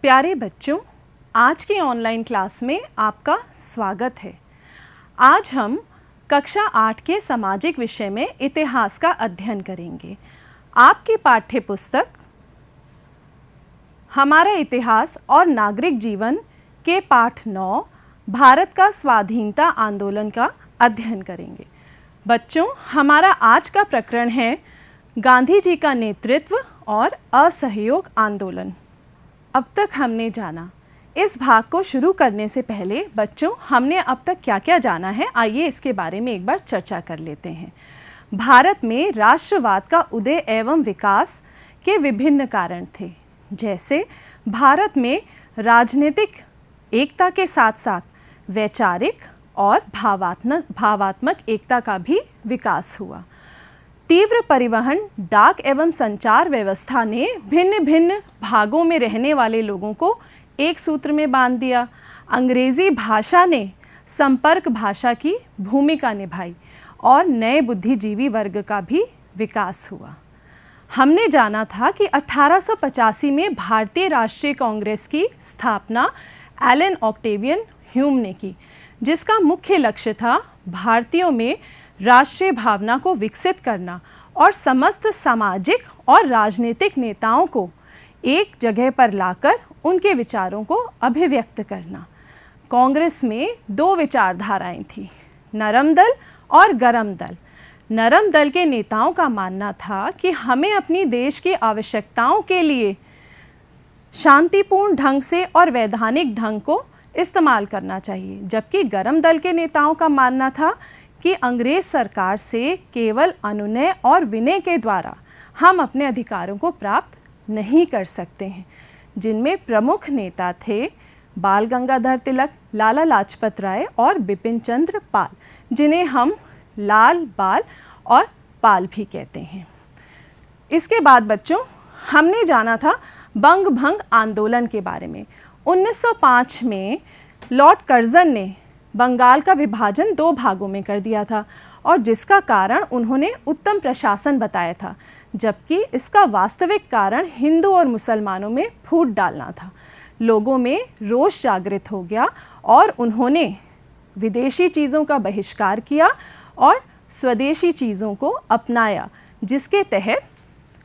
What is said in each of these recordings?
प्यारे बच्चों, आज की ऑनलाइन क्लास में आपका स्वागत है। आज हम कक्षा 8 के सामाजिक विषय में इतिहास का अध्ययन करेंगे। आपकी पाठ्य पुस्तक हमारा इतिहास और नागरिक जीवन के पाठ 9 भारत का स्वाधीनता आंदोलन का अध्ययन करेंगे। बच्चों, हमारा आज का प्रकरण है गांधी जी का नेतृत्व और असहयोग आंदोलन। अब तक हमने जाना। इस भाग को शुरू करने से पहले बच्चों, हमने अब तक क्या क्या जाना है, आइए इसके बारे में एक बार चर्चा कर लेते हैं। भारत में राष्ट्रवाद का उदय एवं विकास के विभिन्न कारण थे, जैसे भारत में राजनीतिक एकता के साथ साथ वैचारिक और भावात्मक एकता का भी विकास हुआ। तीव्र परिवहन, डाक एवं संचार व्यवस्था ने भिन्न भिन्न भागों में रहने वाले लोगों को एक सूत्र में बांध दिया। अंग्रेजी भाषा ने संपर्क भाषा की भूमिका निभाई और नए बुद्धिजीवी वर्ग का भी विकास हुआ। हमने जाना था कि 1885 में भारतीय राष्ट्रीय कांग्रेस की स्थापना एलन ऑक्टेवियन ह्यूम ने की, जिसका मुख्य लक्ष्य था भारतीयों में राष्ट्रीय भावना को विकसित करना और समस्त सामाजिक और राजनीतिक नेताओं को एक जगह पर लाकर उनके विचारों को अभिव्यक्त करना। कांग्रेस में दो विचारधाराएं थी, नरम दल और गरम दल। नरम दल के नेताओं का मानना था कि हमें अपनी देश की आवश्यकताओं के लिए शांतिपूर्ण ढंग से और वैधानिक ढंग को इस्तेमाल करना चाहिए, जबकि गरम दल के नेताओं का मानना था कि अंग्रेज सरकार से केवल अनुनय और विनय के द्वारा हम अपने अधिकारों को प्राप्त नहीं कर सकते हैं, जिनमें प्रमुख नेता थे बाल गंगाधर तिलक, लाला लाजपत राय और बिपिन चंद्र पाल, जिन्हें हम लाल, बाल और पाल भी कहते हैं। इसके बाद बच्चों, हमने जाना था बंग भंग आंदोलन के बारे में। 1905 में लॉर्ड कर्जन ने बंगाल का विभाजन दो भागों में कर दिया था और जिसका कारण उन्होंने उत्तम प्रशासन बताया था, जबकि इसका वास्तविक कारण हिंदू और मुसलमानों में फूट डालना था। लोगों में रोष जागृत हो गया और उन्होंने विदेशी चीज़ों का बहिष्कार किया और स्वदेशी चीज़ों को अपनाया, जिसके तहत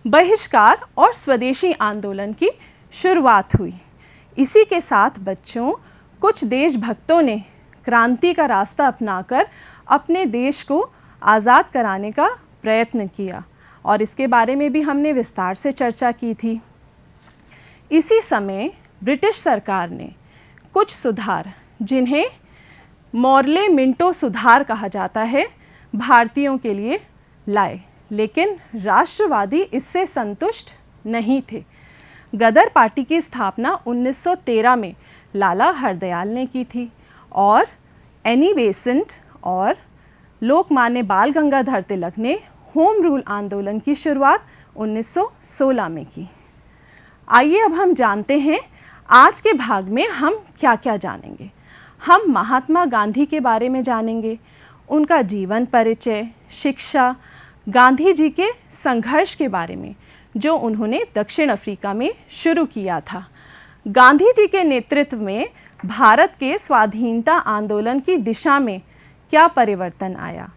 बहिष्कार और स्वदेशी आंदोलन की शुरुआत हुई। इसी के साथ बच्चों, कुछ देशभक्तों ने क्रांति का रास्ता अपनाकर अपने देश को आज़ाद कराने का प्रयत्न किया और इसके बारे में भी हमने विस्तार से चर्चा की थी। इसी समय ब्रिटिश सरकार ने कुछ सुधार, जिन्हें मॉर्ले मिंटो सुधार कहा जाता है, भारतीयों के लिए लाए, लेकिन राष्ट्रवादी इससे संतुष्ट नहीं थे। गदर पार्टी की स्थापना 1913 में लाला हरदयाल ने की थी और एनी बेसेंट और लोकमान्य बाल गंगाधर तिलक ने होम रूल आंदोलन की शुरुआत 1916 में की। आइए अब हम जानते हैं आज के भाग में हम क्या क्या जानेंगे। हम महात्मा गांधी के बारे में जानेंगे, उनका जीवन परिचय, शिक्षा, गांधी जी के संघर्ष के बारे में जो उन्होंने दक्षिण अफ्रीका में शुरू किया था। गांधी जी के नेतृत्व में भारत के स्वाधीनता आंदोलन की दिशा में क्या परिवर्तन आया।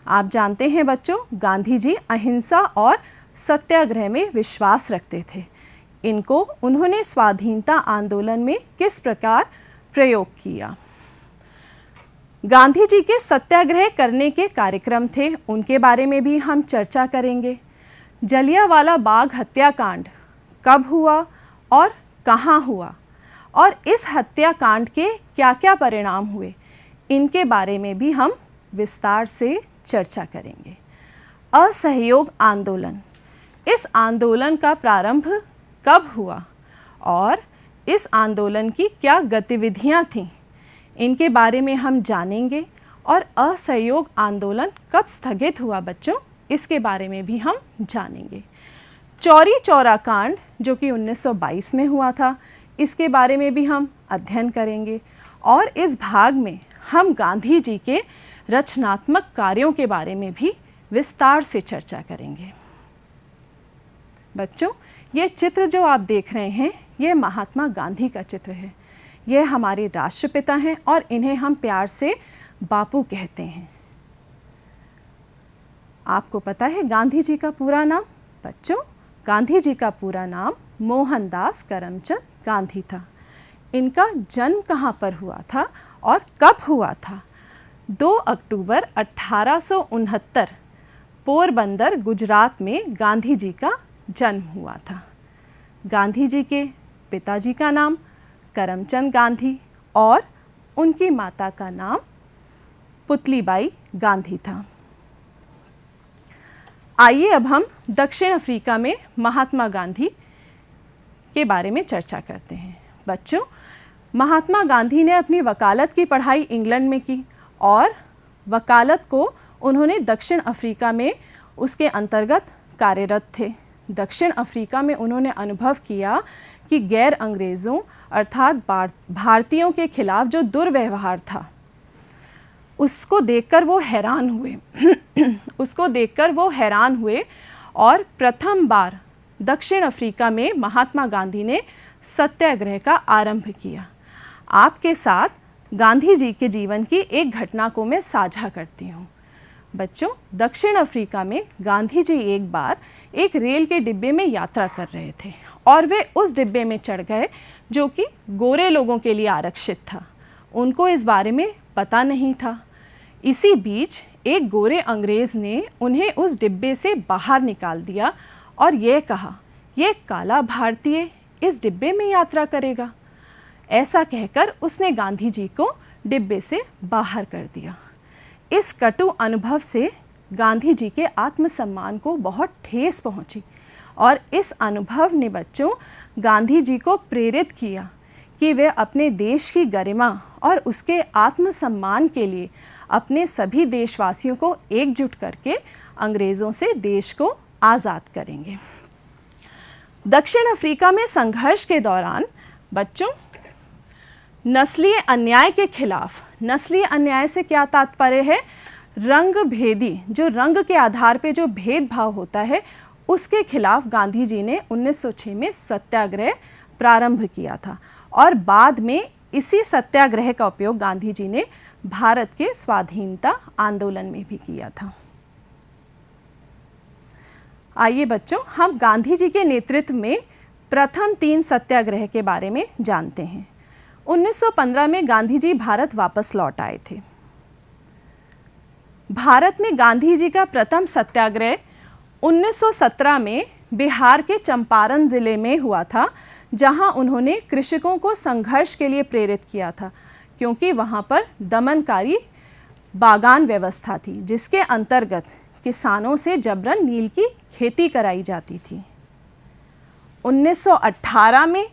आप जानते हैं बच्चों, गांधी जी अहिंसा और सत्याग्रह में विश्वास रखते थे। इनको उन्होंने स्वाधीनता आंदोलन में किस प्रकार प्रयोग किया। गांधी जी के सत्याग्रह करने के कार्यक्रम थे, उनके बारे में भी हम चर्चा करेंगे। जलियांवाला बाग हत्याकांड कब हुआ और कहाँ हुआ और इस हत्याकांड के क्या क्या परिणाम हुए, इनके बारे में भी हम विस्तार से चर्चा करेंगे। असहयोग आंदोलन, इस आंदोलन का प्रारंभ कब हुआ और इस आंदोलन की क्या गतिविधियां थीं, इनके बारे में हम जानेंगे। और असहयोग आंदोलन कब स्थगित हुआ बच्चों, इसके बारे में भी हम जानेंगे। चौरी चौरा कांड जो कि 1922 में हुआ था, इसके बारे में भी हम अध्ययन करेंगे। और इस भाग में हम गांधी जी के रचनात्मक कार्यों के बारे में भी विस्तार से चर्चा करेंगे। बच्चों, ये चित्र जो आप देख रहे हैं, ये महात्मा गांधी का चित्र है। यह हमारे राष्ट्रपिता हैं और इन्हें हम प्यार से बापू कहते हैं। आपको पता है गांधी जी का पूरा नाम? बच्चों, गांधी जी का पूरा नाम मोहनदास करमचंद गांधी था। इनका जन्म कहाँ पर हुआ था और कब हुआ था? 2 अक्टूबर 1869 पोरबंदर, गुजरात में गांधी जी का जन्म हुआ था। गांधी जी के पिताजी का नाम करमचंद गांधी और उनकी माता का नाम पुतलीबाई गांधी था। आइए अब हम दक्षिण अफ्रीका में महात्मा गांधी के बारे में चर्चा करते हैं। बच्चों, महात्मा गांधी ने अपनी वकालत की पढ़ाई इंग्लैंड में की और वकालत को उन्होंने दक्षिण अफ्रीका में उसके अंतर्गत कार्यरत थे। दक्षिण अफ्रीका में उन्होंने अनुभव किया कि गैर अंग्रेज़ों अर्थात भारतीयों के खिलाफ जो दुर्व्यवहार था उसको देखकर वो हैरान हुए और प्रथम बार दक्षिण अफ्रीका में महात्मा गांधी ने सत्याग्रह का आरंभ किया। आपके साथ गांधी जी के जीवन की एक घटना को मैं साझा करती हूँ। बच्चों, दक्षिण अफ्रीका में गांधी जी एक बार एक रेल के डिब्बे में यात्रा कर रहे थे और वे उस डिब्बे में चढ़ गए जो कि गोरे लोगों के लिए आरक्षित था। उनको इस बारे में पता नहीं था। इसी बीच एक गोरे अंग्रेज़ ने उन्हें उस डिब्बे से बाहर निकाल दिया और ये कहा, ये काला भारतीय इस डिब्बे में यात्रा करेगा। ऐसा कहकर उसने गांधी जी को डिब्बे से बाहर कर दिया। इस कटु अनुभव से गांधी जी के आत्मसम्मान को बहुत ठेस पहुंची और इस अनुभव ने बच्चों गांधी जी को प्रेरित किया कि वे अपने देश की गरिमा और उसके आत्मसम्मान के लिए अपने सभी देशवासियों को एकजुट करके अंग्रेज़ों से देश को आज़ाद करेंगे। दक्षिण अफ्रीका में संघर्ष के दौरान बच्चों नस्लीय अन्याय के खिलाफ, नस्लीय अन्याय से क्या तात्पर्य है? रंग भेदी, जो रंग के आधार पे जो भेदभाव होता है उसके खिलाफ गांधी जी ने 1906 में सत्याग्रह प्रारंभ किया था और बाद में इसी सत्याग्रह का उपयोग गांधी जी ने भारत के स्वाधीनता आंदोलन में भी किया था। आइए बच्चों, हम गांधी जी के नेतृत्व में प्रथम 3 सत्याग्रह के बारे में जानते हैं। 1915 में गांधी जी भारत वापस लौट आए थे। भारत में गांधी जी का प्रथम सत्याग्रह 1917 में बिहार के चंपारण जिले में हुआ था, जहां उन्होंने कृषकों को संघर्ष के लिए प्रेरित किया था, क्योंकि वहां पर दमनकारी बागान व्यवस्था थी जिसके अंतर्गत किसानों से जबरन नील की खेती कराई जाती थी। 1918 में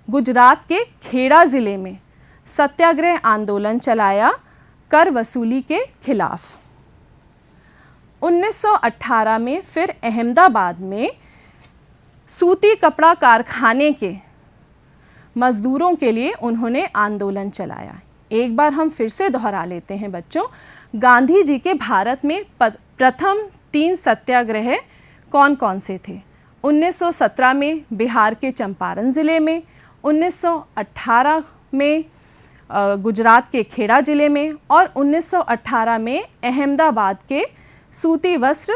गुजरात के खेड़ा ज़िले में सत्याग्रह आंदोलन चलाया कर वसूली के खिलाफ। 1918 में फिर अहमदाबाद में सूती कपड़ा कारखाने के मजदूरों के लिए उन्होंने आंदोलन चलाया। एक बार हम फिर से दोहरा लेते हैं बच्चों, गांधी जी के भारत में प्रथम 3 सत्याग्रह कौन कौन से थे? 1917 में बिहार के चंपारण ज़िले में, 1918 में गुजरात के खेड़ा ज़िले में और 1918 में अहमदाबाद के सूती वस्त्र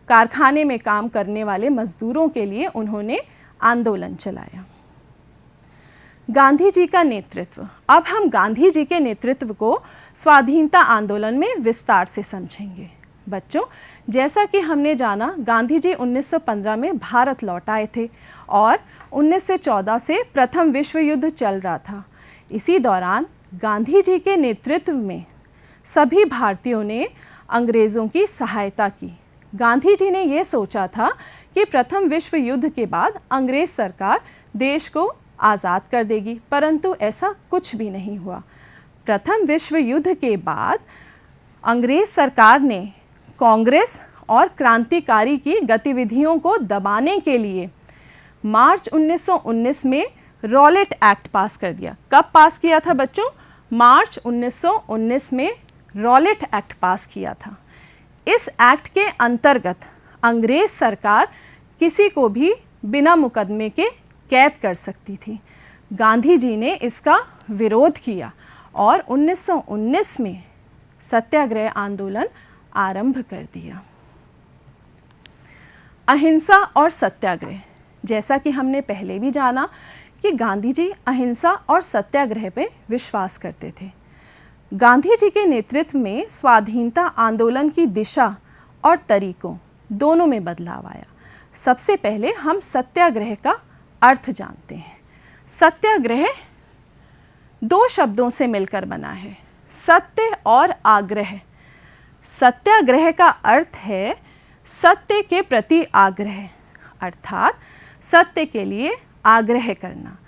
कारखाने में काम करने वाले मजदूरों के लिए उन्होंने आंदोलन चलाया। गांधी जी का नेतृत्व। अब हम गांधी जी के नेतृत्व को स्वाधीनता आंदोलन में विस्तार से समझेंगे। बच्चों, जैसा कि हमने जाना, गांधी जी 1915 में भारत लौट आए थे और 1914 से प्रथम विश्व युद्ध चल रहा था। इसी दौरान गांधी जी के नेतृत्व में सभी भारतीयों ने अंग्रेज़ों की सहायता की। गांधी जी ने ये सोचा था कि प्रथम विश्व युद्ध के बाद अंग्रेज़ सरकार देश को आज़ाद कर देगी, परंतु ऐसा कुछ भी नहीं हुआ। प्रथम विश्व युद्ध के बाद अंग्रेज़ सरकार ने कांग्रेस और क्रांतिकारी की गतिविधियों को दबाने के लिए मार्च 1919 में रॉलेट एक्ट पास कर दिया। कब पास किया था बच्चों? मार्च 1919 में रॉलेट एक्ट पास किया था। इस एक्ट के अंतर्गत अंग्रेज़ सरकार किसी को भी बिना मुकदमे के कैद कर सकती थी। गांधी जी ने इसका विरोध किया और 1919 में सत्याग्रह आंदोलन आरंभ कर दिया। अहिंसा और सत्याग्रह, जैसा कि हमने पहले भी जाना कि गांधी जी अहिंसा और सत्याग्रह पे विश्वास करते थे। गांधी जी के नेतृत्व में स्वाधीनता आंदोलन की दिशा और तरीकों दोनों में बदलाव आया। सबसे पहले हम सत्याग्रह का अर्थ जानते हैं। सत्याग्रह दो शब्दों से मिलकर बना है, सत्य और आग्रह। सत्याग्रह का अर्थ है सत्य के प्रति आग्रह, अर्थात सत्य के लिए आग्रह करना।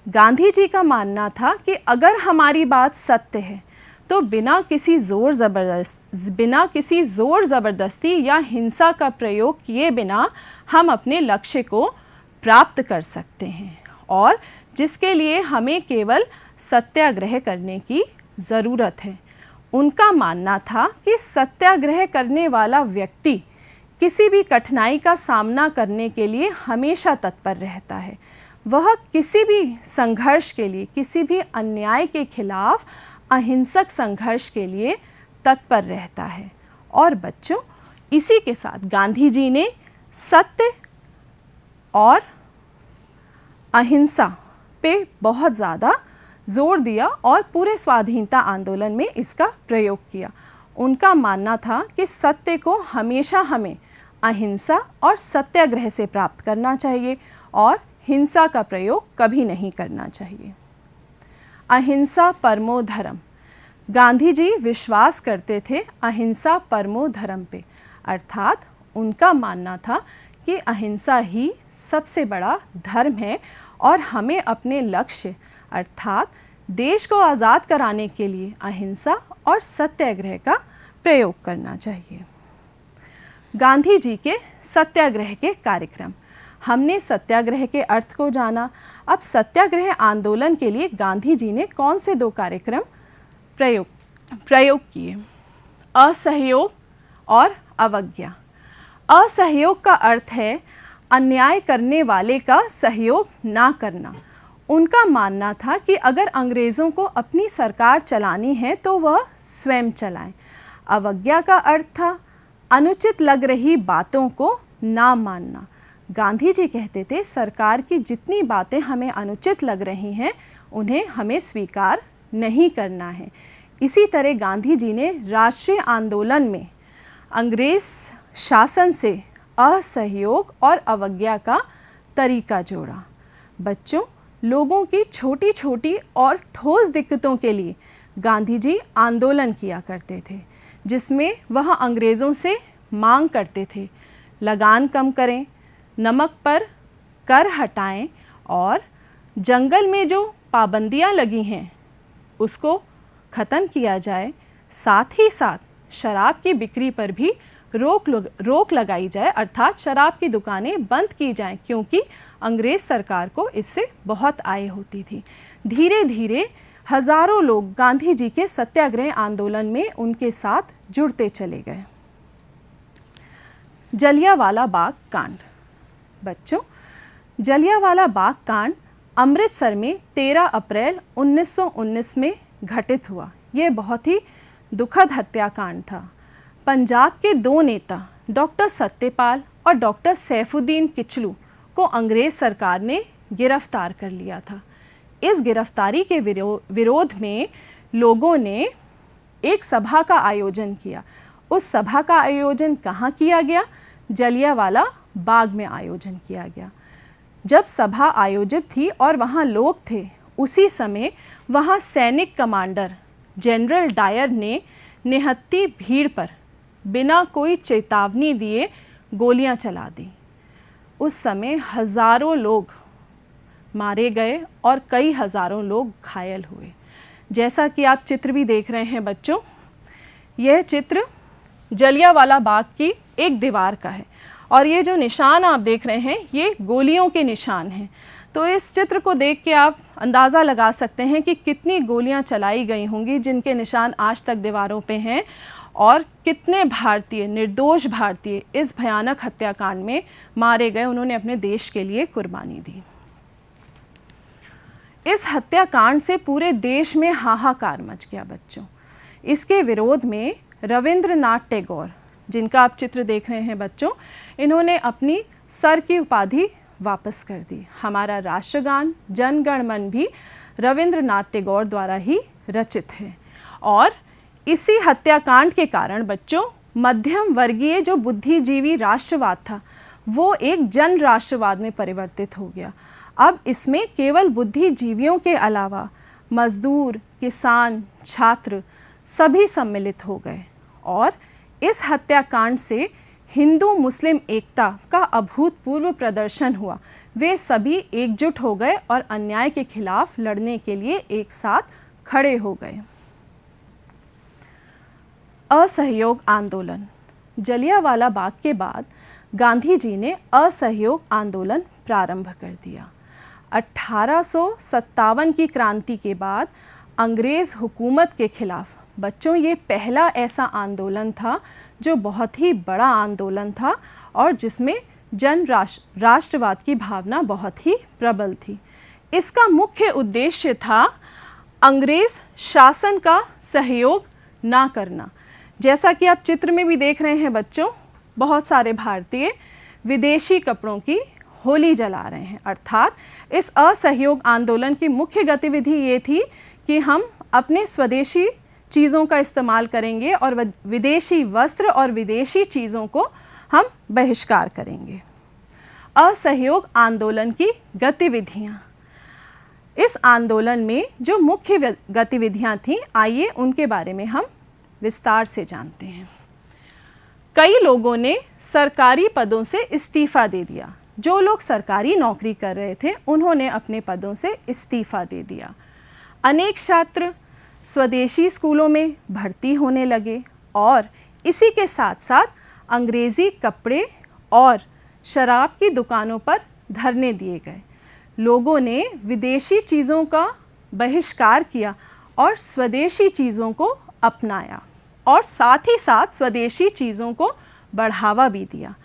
गांधी जी का मानना था कि अगर हमारी बात सत्य है तो बिना किसी ज़ोर ज़बरदस्ती या हिंसा का प्रयोग किए बिना हम अपने लक्ष्य को प्राप्त कर सकते हैं, और जिसके लिए हमें केवल सत्याग्रह करने की ज़रूरत है। उनका मानना था कि सत्याग्रह करने वाला व्यक्ति किसी भी कठिनाई का सामना करने के लिए हमेशा तत्पर रहता है। वह किसी भी संघर्ष के लिए, किसी भी अन्याय के खिलाफ अहिंसक संघर्ष के लिए तत्पर रहता है। और बच्चों, इसी के साथ गांधी जी ने सत्य और अहिंसा पे बहुत ज़्यादा जोर दिया और पूरे स्वाधीनता आंदोलन में इसका प्रयोग किया। उनका मानना था कि सत्य को हमेशा हमें अहिंसा और सत्याग्रह से प्राप्त करना चाहिए और हिंसा का प्रयोग कभी नहीं करना चाहिए। अहिंसा परमो धर्म। गांधी जी विश्वास करते थे अहिंसा परमो धर्म पे, अर्थात उनका मानना था कि अहिंसा ही सबसे बड़ा धर्म है और हमें अपने लक्ष्य अर्थात देश को आज़ाद कराने के लिए अहिंसा और सत्याग्रह का प्रयोग करना चाहिए। गांधी जी के सत्याग्रह के कार्यक्रम। हमने सत्याग्रह के अर्थ को जाना। अब सत्याग्रह आंदोलन के लिए गांधी जी ने कौन से दो कार्यक्रम प्रयोग किए? असहयोग और अवज्ञा। असहयोग का अर्थ है अन्याय करने वाले का सहयोग ना करना। उनका मानना था कि अगर अंग्रेज़ों को अपनी सरकार चलानी है तो वह स्वयं चलाएं। अवज्ञा का अर्थ था अनुचित लग रही बातों को ना मानना। गांधी जी कहते थे सरकार की जितनी बातें हमें अनुचित लग रही हैं उन्हें हमें स्वीकार नहीं करना है। इसी तरह गांधी जी ने राष्ट्रीय आंदोलन में अंग्रेज़ शासन से असहयोग और अवज्ञा का तरीका जोड़ा। बच्चों, लोगों की छोटी छोटी और ठोस दिक्कतों के लिए गांधी जी आंदोलन किया करते थे, जिसमें वह अंग्रेज़ों से मांग करते थे लगान कम करें, नमक पर कर हटाएं और जंगल में जो पाबंदियां लगी हैं उसको ख़त्म किया जाए। साथ ही साथ शराब की बिक्री पर भी रोक लगाई जाए, अर्थात शराब की दुकानें बंद की जाएं, क्योंकि अंग्रेज़ सरकार को इससे बहुत आय होती थी। धीरे धीरे हज़ारों लोग गांधी जी के सत्याग्रह आंदोलन में उनके साथ जुड़ते चले गए। जलियांवाला बाग कांड। बच्चों, जलियांवाला बाग कांड अमृतसर में 13 अप्रैल 1919 में घटित हुआ। ये बहुत ही दुखद हत्याकांड था। पंजाब के दो नेता डॉक्टर सत्यपाल और डॉक्टर सैफुद्दीन किचलू को अंग्रेज़ सरकार ने गिरफ्तार कर लिया था। इस गिरफ्तारी के विरोध में लोगों ने एक सभा का आयोजन किया। उस सभा का आयोजन कहाँ किया गया? जलियांवाला बाग में आयोजन किया गया। जब सभा आयोजित थी और वहाँ लोग थे, उसी समय वहाँ सैनिक कमांडर जनरल डायर ने निहत्थी भीड़ पर बिना कोई चेतावनी दिए गोलियां चला दी। उस समय हज़ारों लोग मारे गए और कई हज़ारों लोग घायल हुए। जैसा कि आप चित्र भी देख रहे हैं बच्चों, यह चित्र जलियांवाला बाग की एक दीवार का है और ये जो निशान आप देख रहे हैं ये गोलियों के निशान हैं। तो इस चित्र को देख के आप अंदाज़ा लगा सकते हैं कि कितनी गोलियां चलाई गई होंगी जिनके निशान आज तक दीवारों पे हैं, और कितने भारतीय, निर्दोष भारतीय इस भयानक हत्याकांड में मारे गए। उन्होंने अपने देश के लिए कुर्बानी दी। इस हत्याकांड से पूरे देश में हाहाकार मच गया बच्चों। इसके विरोध में रविंद्रनाथ टैगोर, जिनका आप चित्र देख रहे हैं बच्चों, इन्होंने अपनी सर की उपाधि वापस कर दी। हमारा राष्ट्रगान जन गण मन भी रविंद्रनाथ टैगोर द्वारा ही रचित है। और इसी हत्याकांड के कारण बच्चों मध्यम वर्गीय जो बुद्धिजीवी राष्ट्रवाद था वो एक जन राष्ट्रवाद में परिवर्तित हो गया। अब इसमें केवल बुद्धिजीवियों के अलावा मजदूर, किसान, छात्र सभी सम्मिलित हो गए और इस हत्याकांड से हिंदू मुस्लिम एकता का अभूतपूर्व प्रदर्शन हुआ। वे सभी एकजुट हो गए और अन्याय के खिलाफ लड़ने के लिए एक साथ खड़े हो गए। असहयोग आंदोलन। जलियांवाला बाग के बाद गांधी जी ने असहयोग आंदोलन प्रारंभ कर दिया। 1857 की क्रांति के बाद अंग्रेज़ हुकूमत के खिलाफ बच्चों ये पहला ऐसा आंदोलन था जो बहुत ही बड़ा आंदोलन था और जिसमें जन राष्ट्रवाद की भावना बहुत ही प्रबल थी। इसका मुख्य उद्देश्य था अंग्रेज़ शासन का सहयोग ना करना। जैसा कि आप चित्र में भी देख रहे हैं बच्चों, बहुत सारे भारतीय विदेशी कपड़ों की होली जला रहे हैं। अर्थात इस असहयोग आंदोलन की मुख्य गतिविधि ये थी कि हम अपने स्वदेशी चीज़ों का इस्तेमाल करेंगे और विदेशी वस्त्र और विदेशी चीज़ों को हम बहिष्कार करेंगे। असहयोग आंदोलन की गतिविधियाँ। इस आंदोलन में जो मुख्य गतिविधियाँ थीं, आइए उनके बारे में हम विस्तार से जानते हैं। कई लोगों ने सरकारी पदों से इस्तीफ़ा दे दिया। जो लोग सरकारी नौकरी कर रहे थे उन्होंने अपने पदों से इस्तीफ़ा दे दिया। अनेक छात्र स्वदेशी स्कूलों में भर्ती होने लगे और इसी के साथ साथ अंग्रेज़ी कपड़े और शराब की दुकानों पर धरने दिए गए। लोगों ने विदेशी चीज़ों का बहिष्कार किया और स्वदेशी चीज़ों को अपनाया और साथ ही साथ स्वदेशी चीज़ों को बढ़ावा भी दिया।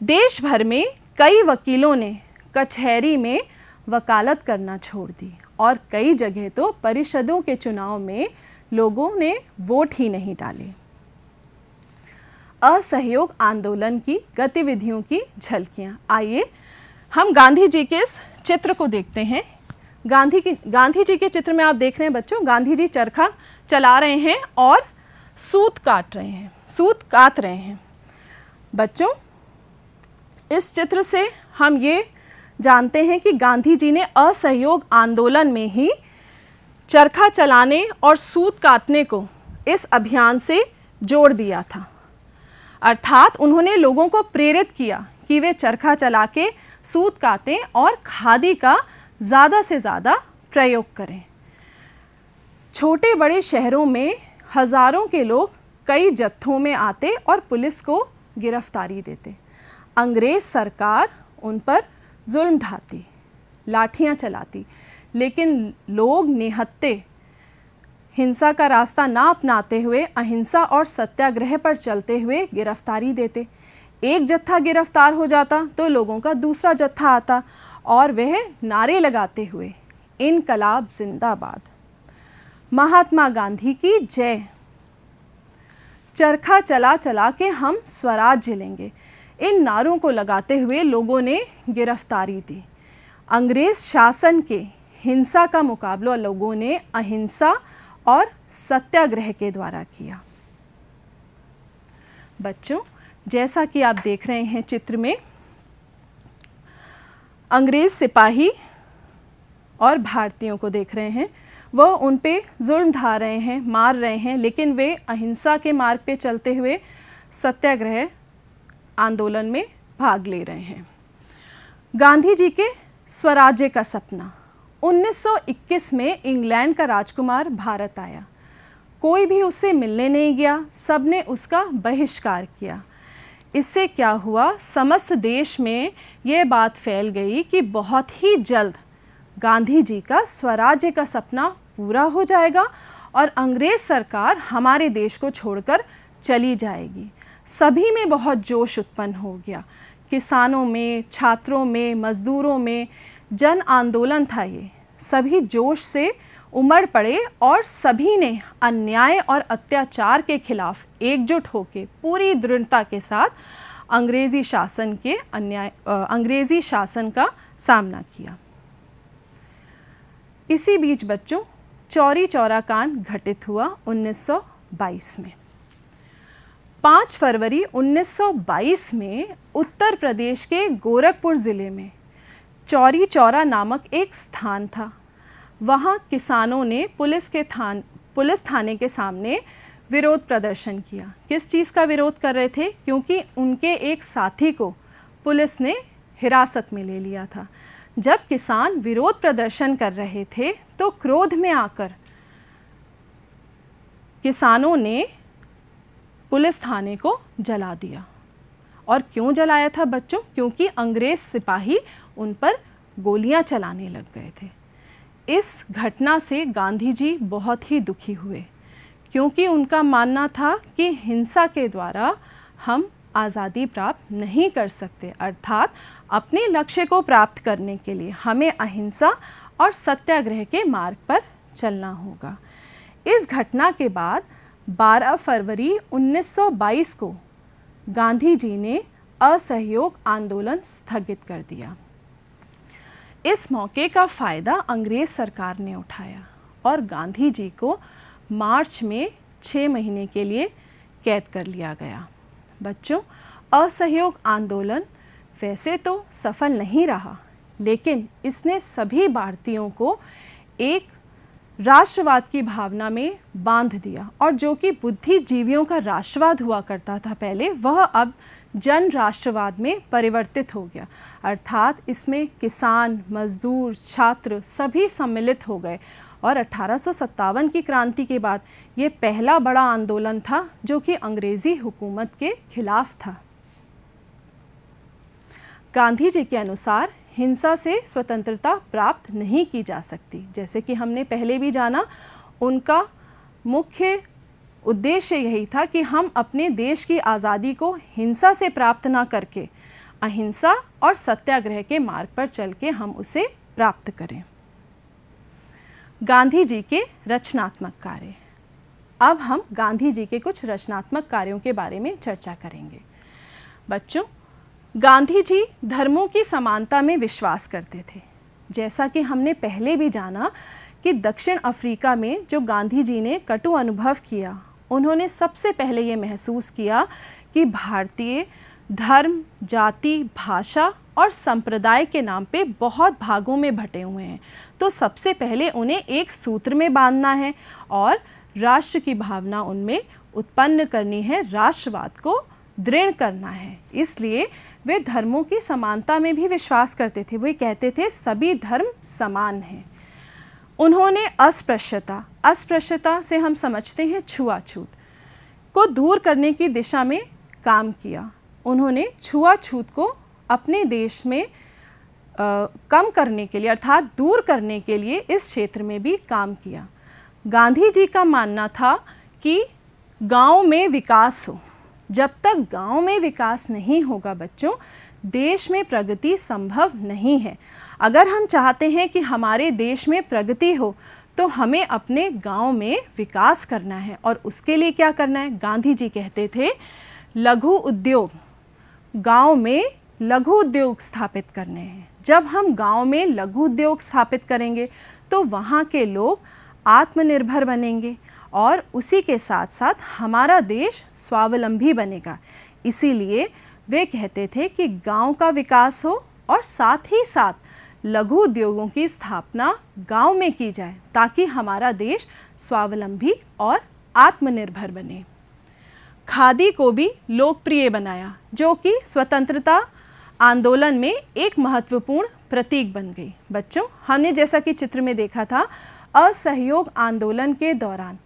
देश भर में कई वकीलों ने कचहरी में वकालत करना छोड़ दी और कई जगह तो परिषदों के चुनाव में लोगों ने वोट ही नहीं डाले। असहयोग आंदोलन की गतिविधियों की झलकियाँ। आइए हम गांधी जी के इस चित्र को देखते हैं। गांधी जी के चित्र में आप देख रहे हैं बच्चों, गांधी जी चरखा चला रहे हैं और सूत काट रहे हैं। बच्चों इस चित्र से हम ये जानते हैं कि गांधी जी ने असहयोग आंदोलन में ही चरखा चलाने और सूत काटने को इस अभियान से जोड़ दिया था। अर्थात उन्होंने लोगों को प्रेरित किया कि वे चरखा चला के सूत काटें और खादी का ज़्यादा से ज़्यादा प्रयोग करें। छोटे बड़े शहरों में हज़ारों के लोग कई जत्थों में आते और पुलिस को गिरफ्तारी देते। अंग्रेज़ सरकार उन पर जुल्म ढाती, लाठियाँ चलाती, लेकिन लोग निहत्थे हिंसा का रास्ता ना अपनाते हुए अहिंसा और सत्याग्रह पर चलते हुए गिरफ्तारी देते। एक जत्था गिरफ्तार हो जाता तो लोगों का दूसरा जत्था आता और वह नारे लगाते हुए इनकलाब जिंदाबाद, महात्मा गांधी की जय, चरखा चला चला के हम स्वराज्य लेंगे, इन नारों को लगाते हुए लोगों ने गिरफ्तारी दी। अंग्रेज़ शासन के हिंसा का मुकाबला लोगों ने अहिंसा और सत्याग्रह के द्वारा किया। बच्चों जैसा कि आप देख रहे हैं चित्र में, अंग्रेज़ सिपाही और भारतीयों को देख रहे हैं, वह उन पे जुल्म ढा रहे हैं, मार रहे हैं, लेकिन वे अहिंसा के मार्ग पे चलते हुए सत्याग्रह आंदोलन में भाग ले रहे हैं। गांधी जी के स्वराज्य का सपना। 1921 में इंग्लैंड का राजकुमार भारत आया। कोई भी उससे मिलने नहीं गया, सबने उसका बहिष्कार किया। इससे क्या हुआ, समस्त देश में ये बात फैल गई कि बहुत ही जल्द गांधी जी का स्वराज्य का सपना पूरा हो जाएगा और अंग्रेज़ सरकार हमारे देश को छोड़कर चली जाएगी। सभी में बहुत जोश उत्पन्न हो गया। किसानों में, छात्रों में, मज़दूरों में जन आंदोलन था ये। सभी जोश से उमड़ पड़े और सभी ने अन्याय और अत्याचार के खिलाफ एकजुट होकर पूरी दृढ़ता के साथ अंग्रेजी शासन का सामना किया। इसी बीच बच्चों चौरी चौरा कांड घटित हुआ 1922 में। 5 फरवरी 1922 में उत्तर प्रदेश के गोरखपुर ज़िले में चौरी चौरा नामक एक स्थान था। वहाँ किसानों ने पुलिस थाने के सामने विरोध प्रदर्शन किया। किस चीज़ का विरोध कर रहे थे? क्योंकि उनके एक साथी को पुलिस ने हिरासत में ले लिया था। जब किसान विरोध प्रदर्शन कर रहे थे तो क्रोध में आकर किसानों ने पुलिस थाने को जला दिया। और क्यों जलाया था बच्चों? क्योंकि अंग्रेज सिपाही उन पर गोलियां चलाने लग गए थे। इस घटना से गांधी जी बहुत ही दुखी हुए, क्योंकि उनका मानना था कि हिंसा के द्वारा हम आज़ादी प्राप्त नहीं कर सकते, अर्थात अपने लक्ष्य को प्राप्त करने के लिए हमें अहिंसा और सत्याग्रह के मार्ग पर चलना होगा। इस घटना के बाद 12 फरवरी 1922 को गांधी जी ने असहयोग आंदोलन स्थगित कर दिया। इस मौके का फ़ायदा अंग्रेज़ सरकार ने उठाया और गांधी जी को मार्च में 6 महीने के लिए कैद कर लिया गया। बच्चों, असहयोग आंदोलन वैसे तो सफल नहीं रहा, लेकिन इसने सभी भारतीयों को एक राष्ट्रवाद की भावना में बांध दिया, और जो कि बुद्धिजीवियों का राष्ट्रवाद हुआ करता था पहले, वह अब जन राष्ट्रवाद में परिवर्तित हो गया। अर्थात इसमें किसान, मजदूर, छात्र सभी सम्मिलित हो गए और 1857 की क्रांति के बाद ये पहला बड़ा आंदोलन था जो कि अंग्रेज़ी हुकूमत के खिलाफ था। गांधी जी के अनुसार हिंसा से स्वतंत्रता प्राप्त नहीं की जा सकती। जैसे कि हमने पहले भी जाना, उनका मुख्य उद्देश्य यही था कि हम अपने देश की आज़ादी को हिंसा से प्राप्त ना करके अहिंसा और सत्याग्रह के मार्ग पर चल के हम उसे प्राप्त करें। गांधी जी के रचनात्मक कार्य। अब हम गांधी जी के कुछ रचनात्मक कार्यों के बारे में चर्चा करेंगे। बच्चों, गांधी जी धर्मों की समानता में विश्वास करते थे। जैसा कि हमने पहले भी जाना कि दक्षिण अफ्रीका में जो गांधी जी ने कटु अनुभव किया, उन्होंने सबसे पहले ये महसूस किया कि भारतीय धर्म, जाति, भाषा और संप्रदाय के नाम पे बहुत भागों में बटे हुए हैं। तो सबसे पहले उन्हें एक सूत्र में बांधना है और राष्ट्र की भावना उनमें उत्पन्न करनी है, राष्ट्रवाद को दृढ़ करना है। इसलिए वे धर्मों की समानता में भी विश्वास करते थे। वे कहते थे सभी धर्म समान हैं। उन्होंने अस्पृश्यता से हम समझते हैं छुआछूत को दूर करने की दिशा में काम किया। उन्होंने छुआछूत को अपने देश में कम करने के लिए, अर्थात दूर करने के लिए इस क्षेत्र में भी काम किया। गांधी जी का मानना था कि गांव में विकास हो। जब तक गांव में विकास नहीं होगा बच्चों, देश में प्रगति संभव नहीं है। अगर हम चाहते हैं कि हमारे देश में प्रगति हो तो हमें अपने गांव में विकास करना है। और उसके लिए क्या करना है? गांधी जी कहते थे लघु उद्योग, गांव में लघु उद्योग स्थापित करने हैं। जब हम गांव में लघु उद्योग स्थापित करेंगे तो वहाँ के लोग आत्मनिर्भर बनेंगे और उसी के साथ साथ हमारा देश स्वावलंबी बनेगा। इसीलिए वे कहते थे कि गांव का विकास हो और साथ ही साथ लघु उद्योगों की स्थापना गांव में की जाए, ताकि हमारा देश स्वावलंबी और आत्मनिर्भर बने। खादी को भी लोकप्रिय बनाया, जो कि स्वतंत्रता आंदोलन में एक महत्वपूर्ण प्रतीक बन गई। बच्चों, हमने जैसा कि चित्र में देखा था, असहयोग आंदोलन के दौरान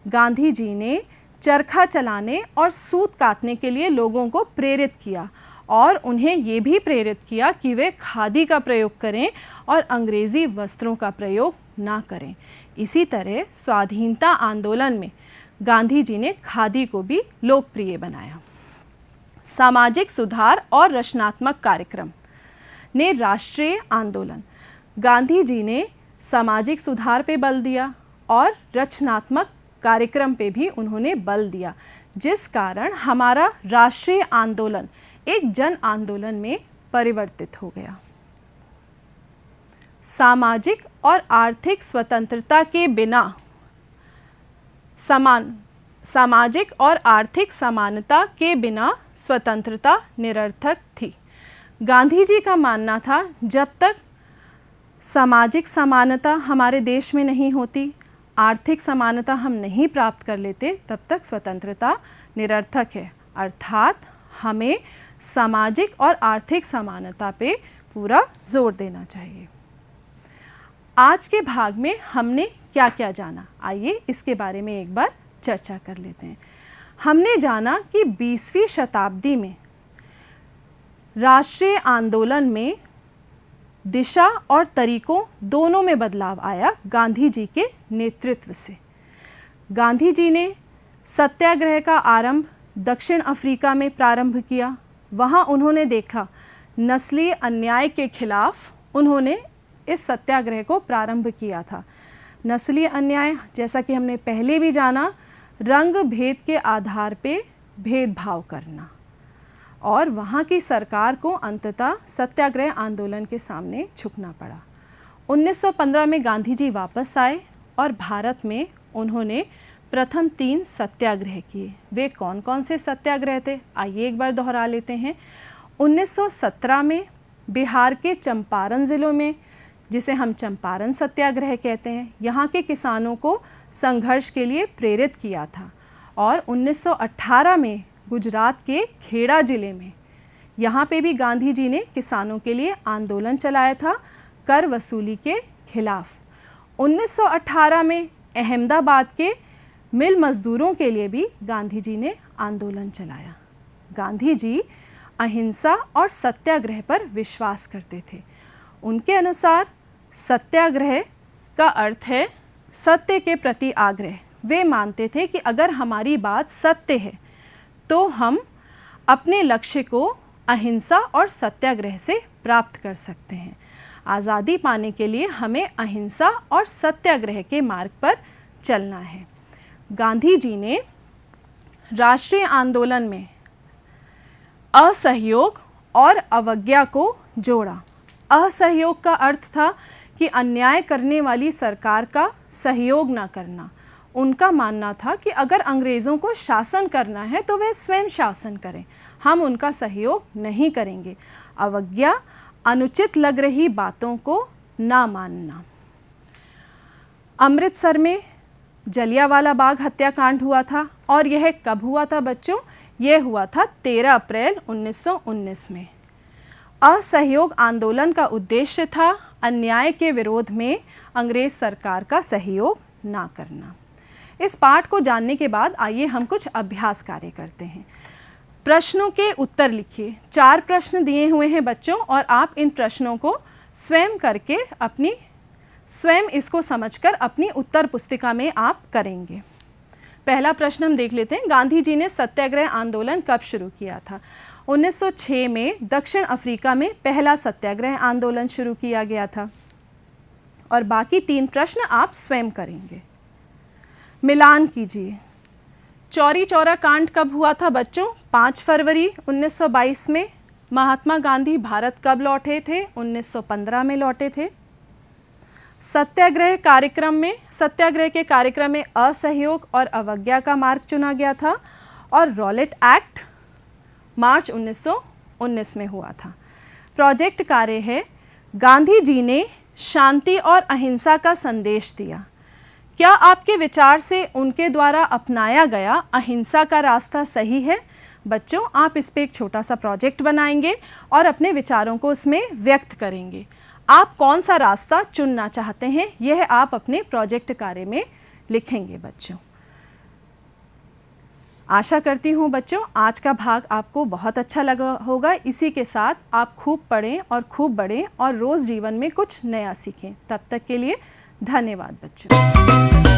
गांधी जी ने चरखा चलाने और सूत काटने के लिए लोगों को प्रेरित किया और उन्हें ये भी प्रेरित किया कि वे खादी का प्रयोग करें और अंग्रेज़ी वस्त्रों का प्रयोग ना करें। इसी तरह स्वाधीनता आंदोलन में गांधी जी ने खादी को भी लोकप्रिय बनाया। सामाजिक सुधार और रचनात्मक कार्यक्रम ने राष्ट्रीय आंदोलन। गांधी जी ने सामाजिक सुधार पे बल दिया और रचनात्मक कार्यक्रम पे भी उन्होंने बल दिया, जिस कारण हमारा राष्ट्रीय आंदोलन एक जन आंदोलन में परिवर्तित हो गया। सामाजिक और आर्थिक स्वतंत्रता के बिना सामाजिक और आर्थिक समानता के बिना स्वतंत्रता निरर्थक थी। गांधी जी का मानना था जब तक सामाजिक समानता हमारे देश में नहीं होती, आर्थिक समानता हम नहीं प्राप्त कर लेते, तब तक स्वतंत्रता निरर्थक है। अर्थात हमें सामाजिक और आर्थिक समानता पे पूरा जोर देना चाहिए। आज के भाग में हमने क्या क्या जाना, आइए इसके बारे में एक बार चर्चा कर लेते हैं। हमने जाना कि 20वीं शताब्दी में राष्ट्रीय आंदोलन में दिशा और तरीकों दोनों में बदलाव आया गांधी जी के नेतृत्व से। गांधी जी ने सत्याग्रह का आरंभ दक्षिण अफ्रीका में प्रारंभ किया। वहाँ उन्होंने देखा नस्लीय अन्याय के खिलाफ उन्होंने इस सत्याग्रह को प्रारंभ किया था। नस्लीय अन्याय, जैसा कि हमने पहले भी जाना, रंग भेद के आधार पे भेदभाव करना, और वहाँ की सरकार को अंततः सत्याग्रह आंदोलन के सामने झुकना पड़ा। 1915 में गांधी जी वापस आए और भारत में उन्होंने प्रथम 3 सत्याग्रह किए। वे कौन कौन से सत्याग्रह थे, आइए एक बार दोहरा लेते हैं। 1917 में बिहार के चंपारण ज़िलों में, जिसे हम चंपारण सत्याग्रह कहते हैं, यहाँ के किसानों को संघर्ष के लिए प्रेरित किया था। और 1918 में गुजरात के खेड़ा ज़िले में, यहाँ पे भी गांधी जी ने किसानों के लिए आंदोलन चलाया था कर वसूली के खिलाफ। 1918 में अहमदाबाद के मिल मजदूरों के लिए भी गांधी जी ने आंदोलन चलाया। गांधी जी अहिंसा और सत्याग्रह पर विश्वास करते थे। उनके अनुसार सत्याग्रह का अर्थ है सत्य के प्रति आग्रह। वे मानते थे कि अगर हमारी बात सत्य है तो हम अपने लक्ष्य को अहिंसा और सत्याग्रह से प्राप्त कर सकते हैं। आज़ादी पाने के लिए हमें अहिंसा और सत्याग्रह के मार्ग पर चलना है। गांधी जी ने राष्ट्रीय आंदोलन में असहयोग और अवज्ञा को जोड़ा। असहयोग का अर्थ था कि अन्याय करने वाली सरकार का सहयोग ना करना। उनका मानना था कि अगर अंग्रेज़ों को शासन करना है तो वे स्वयं शासन करें, हम उनका सहयोग नहीं करेंगे। अवज्ञा, अनुचित लग रही बातों को ना मानना। अमृतसर में जलियांवाला बाग हत्याकांड हुआ था, और यह कब हुआ था बच्चों? यह हुआ था 13 अप्रैल 1919 में। असहयोग आंदोलन का उद्देश्य था अन्याय के विरोध में अंग्रेज सरकार का सहयोग ना करना। इस पाठ को जानने के बाद आइए हम कुछ अभ्यास कार्य करते हैं। प्रश्नों के उत्तर लिखिए। 4 प्रश्न दिए हुए हैं बच्चों, और आप इन प्रश्नों को स्वयं करके स्वयं इसको समझकर अपनी उत्तर पुस्तिका में आप करेंगे। पहला प्रश्न हम देख लेते हैं। गांधी जी ने सत्याग्रह आंदोलन कब शुरू किया था? 1906 में दक्षिण अफ्रीका में पहला सत्याग्रह आंदोलन शुरू किया गया था। और बाकी 3 प्रश्न आप स्वयं करेंगे। मिलान कीजिए। चौरी चौरा कांड कब हुआ था बच्चों? 5 फरवरी 1922 में। महात्मा गांधी भारत कब लौटे थे? 1915 में लौटे थे। सत्याग्रह के कार्यक्रम में असहयोग और अवज्ञा का मार्ग चुना गया था, और रॉलेट एक्ट मार्च 1919 में हुआ था। प्रोजेक्ट कार्य है, गांधी जी ने शांति और अहिंसा का संदेश दिया। क्या आपके विचार से उनके द्वारा अपनाया गया अहिंसा का रास्ता सही है? बच्चों, आप इस पे एक छोटा सा प्रोजेक्ट बनाएंगे और अपने विचारों को उसमें व्यक्त करेंगे। आप कौन सा रास्ता चुनना चाहते हैं, यह आप अपने प्रोजेक्ट कार्य में लिखेंगे बच्चों। आशा करती हूँ बच्चों आज का भाग आपको बहुत अच्छा लगा होगा। इसी के साथ आप खूब पढ़ें और खूब बढ़ें और रोज़ जीवन में कुछ नया सीखें। तब तक के लिए धन्यवाद बच्चों।